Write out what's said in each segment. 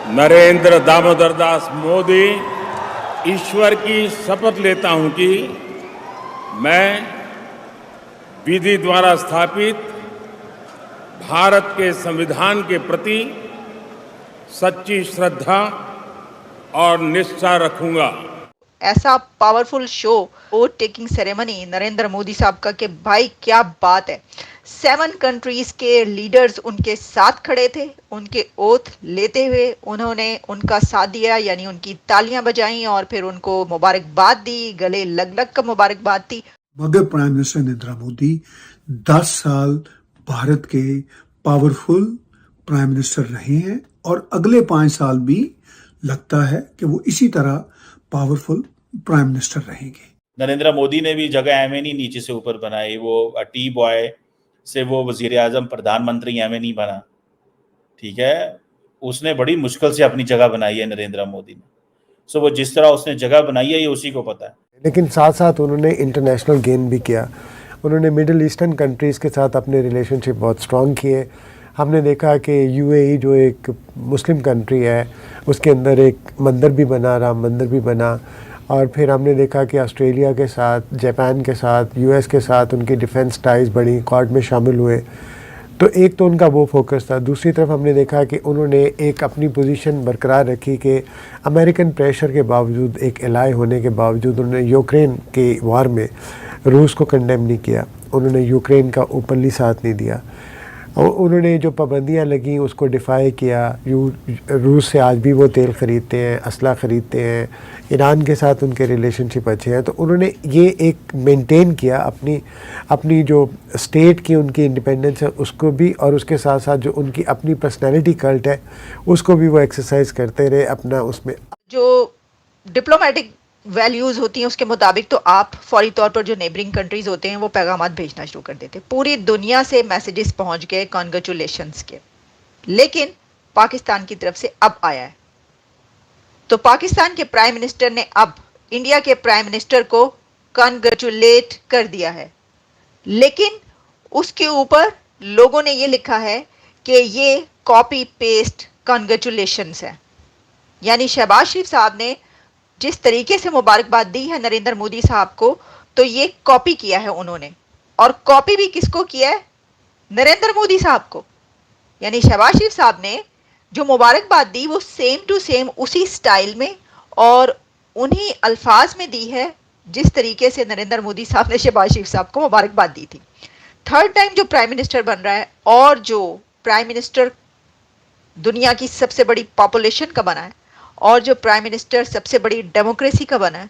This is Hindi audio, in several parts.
नरेंद्र दामोदर दास मोदी ईश्वर की शपथ लेता हूं कि मैं विधि द्वारा स्थापित भारत के संविधान के प्रति सच्ची श्रद्धा और निष्ठा रखूंगा। ऐसा powerful show vote taking ceremony Narendra Modi साहब का कि भाई क्या बात है। 7 कंट्रीज के लीडर्स उनके साथ खड़े थे, उनके ओथ लेते हुए उन्होंने उनका साथ दिया, यानी उनकी तालियां बजाई और फिर उनको मुबारकबाद दी, गले लग लग कर मुबारकबाद दी। मगर प्राइम मिनिस्टर नरेंद्र मोदी 10 साल भारत के पावरफुल प्राइम मिनिस्टर रहे हैं और अगले 5 साल भी लगता है कि वो इसी तरह पावरफुल प्राइम मिनिस्टर रहेंगे। नरेंद्र मोदी ने भी जगह एवं नहीं नीचे से ऊपर बनाई। वो टी बॉय से वो वजीर आजम प्रधानमंत्री एवं नहीं बना, ठीक है। उसने बड़ी मुश्किल से अपनी जगह बनाई है नरेंद्र मोदी ने। सो वो जिस तरह उसने जगह बनाई है ये उसी को पता है। लेकिन साथ साथ उन्होंने इंटरनेशनल गेन भी किया। उन्होंने मिडिल ईस्टर्न कंट्रीज़ के साथ अपने रिलेशनशिप बहुत स्ट्रॉन्ग किए। हमने देखा कि यूएई जो एक मुस्लिम कंट्री है उसके अंदर एक मंदिर भी बना, राम मंदिर भी बना। और फिर हमने देखा कि ऑस्ट्रेलिया के साथ, जापान के साथ, यूएस के साथ उनकी डिफेंस टाइज बड़ी, क्वाड में शामिल हुए। तो एक तो उनका वो फोकस था। दूसरी तरफ हमने देखा कि उन्होंने एक अपनी पोजीशन बरकरार रखी कि अमेरिकन प्रेशर के बावजूद, एक एलाई होने के बावजूद उन्होंने यूक्रेन के वार में रूस को कंडेम नहीं किया। उन्होंने यूक्रेन का ओपनली साथ नहीं दिया और उन्होंने जो पाबंदियां लगी उसको डिफ़ाई किया। रूस से आज भी वो तेल ख़रीदते हैं, असला ख़रीदते हैं। ईरान के साथ उनके रिलेशनशिप अच्छे हैं। तो उन्होंने ये एक मेंटेन किया अपनी जो स्टेट की उनकी इंडिपेंडेंस है उसको भी, और उसके साथ साथ जो उनकी अपनी पर्सनैलिटी कल्ट है उसको भी वो एक्सरसाइज करते रहे अपना। उसमें जो डिप्लोमेटिक वैल्यूज़ होती हैं उसके मुताबिक तो आप फौरी तौर पर जो नेबरिंग कंट्रीज़ होते हैं वो पैगामात भेजना शुरू कर देते। पूरी दुनिया से मैसेजेस पहुंच गए कॉन्ग्रेचुलेशंस के, लेकिन पाकिस्तान की तरफ से अब आया है। तो पाकिस्तान के प्राइम मिनिस्टर ने अब इंडिया के प्राइम मिनिस्टर को कॉन्ग्रेचुलेट कर दिया है, लेकिन उसके ऊपर लोगों ने ये लिखा है कि ये कॉपी पेस्ट कॉन्ग्रेचुलेशंस है। यानी शहबाज शरीफ साहब ने जिस तरीके से मुबारकबाद दी है नरेंद्र मोदी साहब को, तो ये कॉपी किया है उन्होंने। और कॉपी भी किसको किया है? नरेंद्र मोदी साहब को। यानी शहबाज शरीफ साहब ने जो मुबारकबाद दी वो सेम टू सेम उसी स्टाइल में और उन्हीं अल्फाज में दी है जिस तरीके से नरेंद्र मोदी साहब ने शहबाज शरीफ साहब को मुबारकबाद दी थी। थर्ड टाइम जो प्राइम मिनिस्टर बन रहा है और जो प्राइम मिनिस्टर दुनिया की सबसे बड़ी पॉपुलेशन का बना है और जो प्राइम मिनिस्टर सबसे बड़ी डेमोक्रेसी का बना है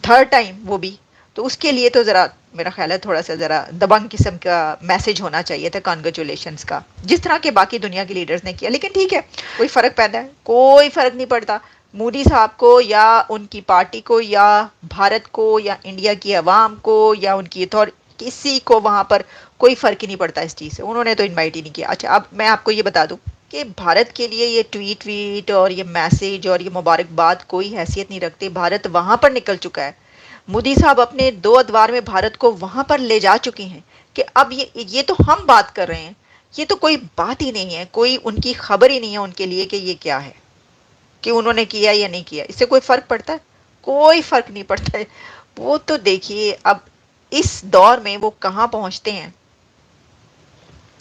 थर्ड टाइम वो भी, तो उसके लिए तो ज़रा मेरा ख्याल है थोड़ा सा ज़रा दबंग किस्म का मैसेज होना चाहिए था कॉन्ग्रेचुलेशंस का, जिस तरह के बाकी दुनिया के लीडर्स ने किया। लेकिन ठीक है, कोई फ़र्क पैदा है? कोई फ़र्क नहीं पड़ता मोदी साहब को या उनकी पार्टी को या भारत को या इंडिया की आवाम को या उनकी अथॉरिटी, किसी को वहाँ पर कोई फ़र्क ही नहीं पड़ता इस चीज़ से। उन्होंने तो इन्वाइट ही नहीं किया। अच्छा, अब मैं आपको ये बता दूँ कि भारत के लिए ये ट्वीट और ये मैसेज और ये मुबारकबाद कोई हैसियत नहीं रखते। भारत वहाँ पर निकल चुका है। मोदी साहब अपने 2 अदवार में भारत को वहाँ पर ले जा चुके हैं कि अब ये तो हम बात कर रहे हैं, ये तो कोई बात ही नहीं है, कोई उनकी खबर ही नहीं है उनके लिए कि ये क्या है, कि उन्होंने किया या नहीं किया। इससे कोई फ़र्क पड़ता है? कोई फ़र्क नहीं पड़ता है। वो तो देखिए अब इस दौर में वो कहाँ पहुँचते हैं,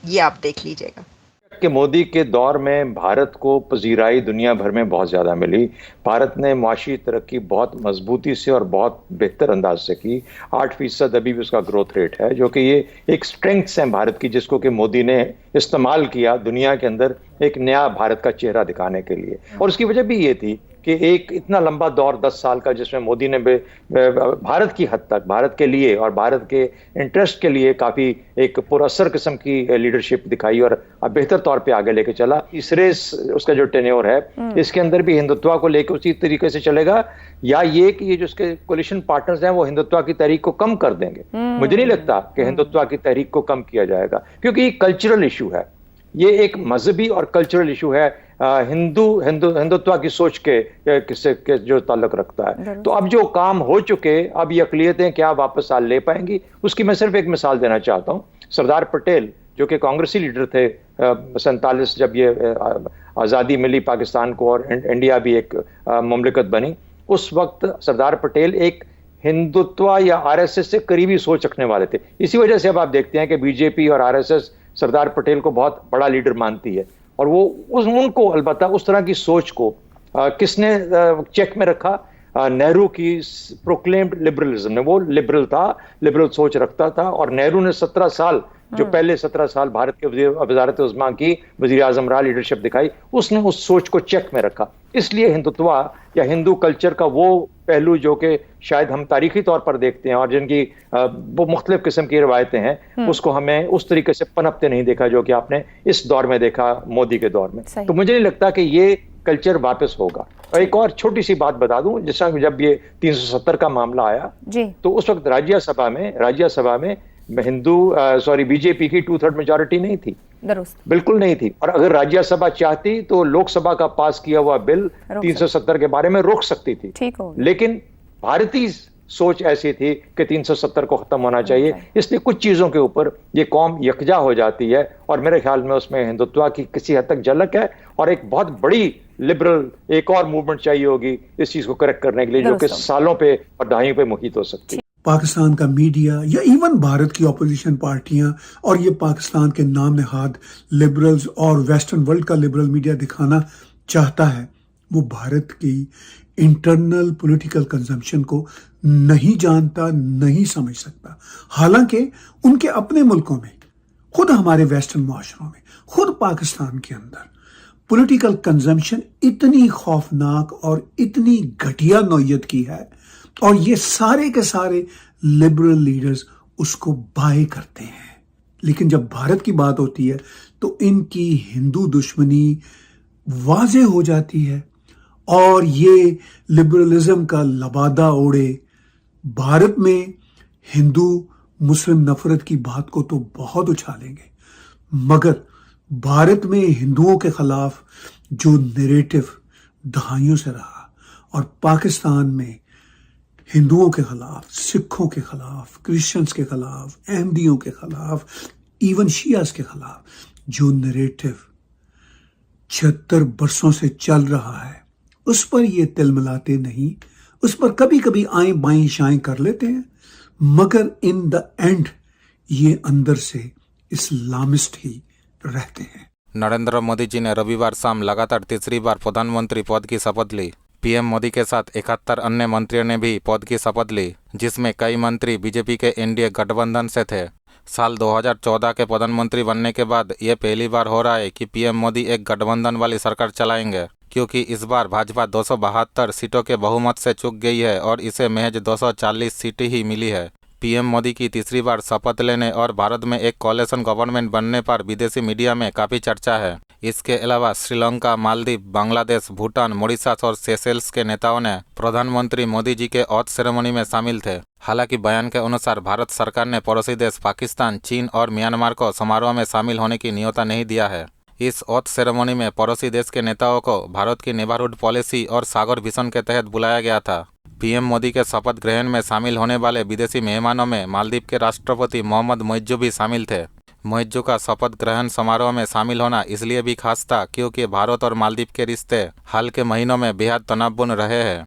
ये आप देख लीजिएगा। कि मोदी के दौर में भारत को पजीराई दुनिया भर में बहुत ज़्यादा मिली। भारत ने मुआशी तरक्की बहुत मजबूती से और बहुत बेहतर अंदाज से की। 8% अभी भी उसका ग्रोथ रेट है, जो कि ये एक स्ट्रेंथ्स है भारत की, जिसको कि मोदी ने इस्तेमाल किया दुनिया के अंदर एक नया भारत का चेहरा दिखाने के लिए। और उसकी वजह भी ये थी कि एक इतना लंबा दौर 10 साल का, जिसमें मोदी ने भारत की हद तक, भारत के लिए और भारत के इंटरेस्ट के लिए काफ़ी एक पुरअसर किस्म की लीडरशिप दिखाई और बेहतर तौर पे आगे लेके चला। तीसरे उसका जो टेन्योर है इसके अंदर भी हिंदुत्व को लेकर उसी तरीके से चलेगा, या ये कि ये जो उसके कोलिशन पार्टनर्स हैं वो हिंदुत्व की तहरीक को कम कर देंगे। मुझे नहीं लगता कि हिंदुत्व की तहरीक को कम किया जाएगा, क्योंकि ये कल्चरल इशू है, ये एक मजहबी और कल्चरल इशू है। हिंदुत्व की सोच के जो ताल्लुक रखता है। तो अब जो काम हो चुके, अब ये अक़लियतें क्या वापस आ ले पाएंगी, उसकी मैं सिर्फ एक मिसाल देना चाहता हूँ। सरदार पटेल जो कि कांग्रेसी लीडर थे 47 जब ये आज़ादी मिली पाकिस्तान को और इंडिया भी एक मुमलिकत बनी, उस वक्त सरदार पटेल एक हिंदुत्व या आरएसएस से करीबी सोच रखने वाले थे। इसी वजह से अब आप देखते हैं कि बीजेपी और आरएसएस सरदार पटेल को बहुत बड़ा लीडर मानती है, और वो उनको अलबत्ता उस तरह की सोच को किसने चेक में रखा? नेहरू की प्रोक्लेम्ड लिबरलिज्म ने। वो लिबरल था, लिबरल सोच रखता था, और नेहरू ने 17 साल जो पहले 17 साल भारत के वज़ारत उज़्मा की वज़ीर आज़म रहा, लीडरशिप दिखाई, उसने उस सोच को चेक में रखा। इसलिए हिंदुत्व या हिंदू कल्चर का वो पहलू जो कि शायद हम तारीखी तौर पर देखते हैं और जिनकी वो मुख्तलिफ किस्म की रवायतें हैं, उसको हमें उस तरीके से पनपते नहीं देखा जो कि आपने इस दौर में देखा, मोदी के दौर में। तो मुझे नहीं लगता कि ये कल्चर वापस होगा। और एक और छोटी सी बात बता दूं, जैसा जब ये 370 का मामला आया तो उस वक्त राज्यसभा में बीजेपी की 2/3 मेजॉरिटी नहीं थी, बिल्कुल नहीं थी। और अगर राज्यसभा चाहती तो लोकसभा का पास किया हुआ बिल 370 के बारे में रोक सकती थी, लेकिन भारतीय सोच ऐसी थी कि 370 को खत्म होना चाहिए। इसलिए कुछ चीजों के ऊपर ये कौम यकजा हो जाती है, और मेरे ख्याल में उसमें हिंदुत्व की किसी हद तक झलक है, और एक बहुत बड़ी लिबरल एक और मूवमेंट चाहिए होगी इस चीज को करेक्ट करने के लिए, जो कि सालों पे और दहाइयों पे मुहित हो सकती है। पाकिस्तान का मीडिया या इवन भारत की ऑपोजिशन पार्टियां और ये पाकिस्तान के नाम नहाद लिबरल्स और वेस्टर्न वर्ल्ड का लिबरल मीडिया दिखाना चाहता है, वो भारत की इंटरनल पॉलिटिकल कंजम्पशन को नहीं जानता, नहीं समझ सकता। हालांकि उनके अपने मुल्कों में, खुद हमारे वेस्टर्न माशरों में, खुद पाकिस्तान के अंदर पॉलिटिकल कंजम्पशन इतनी खौफनाक और इतनी घटिया नौयत की है, और ये सारे के सारे लिबरल लीडर्स उसको बाय करते हैं। लेकिन जब भारत की बात होती है तो इनकी हिंदू दुश्मनी वाजे हो जाती है, और ये लिबरलिज्म का लबादा ओढ़े भारत में हिंदू मुस्लिम नफरत की बात को तो बहुत उछालेंगे, मगर भारत में हिंदुओं के खिलाफ जो नैरेटिव दहाइयों से रहा, और पाकिस्तान में हिंदुओं के खिलाफ, सिखों के खिलाफ, क्रिश्चियंस के खिलाफ, अहमदियों के खिलाफ, इवन शियास के खिलाफ जो नैरेटिव 76 बरसों से चल रहा है, उस पर ये तिलमिलाते नहीं, उस पर कभी कभी आएं बाएं शाएं कर लेते हैं, मगर इन द एंड ये अंदर से इस्लामिस्ट ही रहते हैं। नरेंद्र मोदी जी ने रविवार शाम लगातार तीसरी बार प्रधानमंत्री पद की शपथ ली। पीएम मोदी के साथ 71 अन्य मंत्रियों ने भी पद की शपथ ली, जिसमें कई मंत्री बीजेपी के एनडीए गठबंधन से थे। साल 2014 के प्रधानमंत्री बनने के बाद ये पहली बार हो रहा है कि पीएम मोदी एक गठबंधन वाली सरकार चलाएंगे, क्योंकि इस बार भाजपा 272 सीटों के बहुमत से चूक गई है और इसे महज 240 सीटें ही मिली है। पीएम मोदी की तीसरी बार शपथ लेने और भारत में एक कोalition गवर्नमेंट बनने पर विदेशी मीडिया में काफ़ी चर्चा है। इसके अलावा श्रीलंका, मालदीव, बांग्लादेश, भूटान, मॉरिशस और सेशेल्स के नेताओं ने प्रधानमंत्री मोदी जी के ऑथ सेरेमनी में शामिल थे। हालांकि बयान के अनुसार भारत सरकार ने पड़ोसी देश पाकिस्तान, चीन और म्यांमार को समारोह में शामिल होने की न्योता नहीं दिया है। इस ऑथ सेरेमनी में पड़ोसी देश के नेताओं को भारत की नेबरहुड पॉलिसी और सागर विजन के तहत बुलाया गया था। पीएम मोदी के शपथ ग्रहण में शामिल होने वाले विदेशी मेहमानों में मालदीव के राष्ट्रपति मोहम्मद मोइज्जू भी शामिल थे। मोइज्जू का शपथ ग्रहण समारोह में शामिल होना इसलिए भी खास था क्योंकि भारत और मालदीव के रिश्ते हाल के महीनों में बेहद तनावपूर्ण रहे हैं।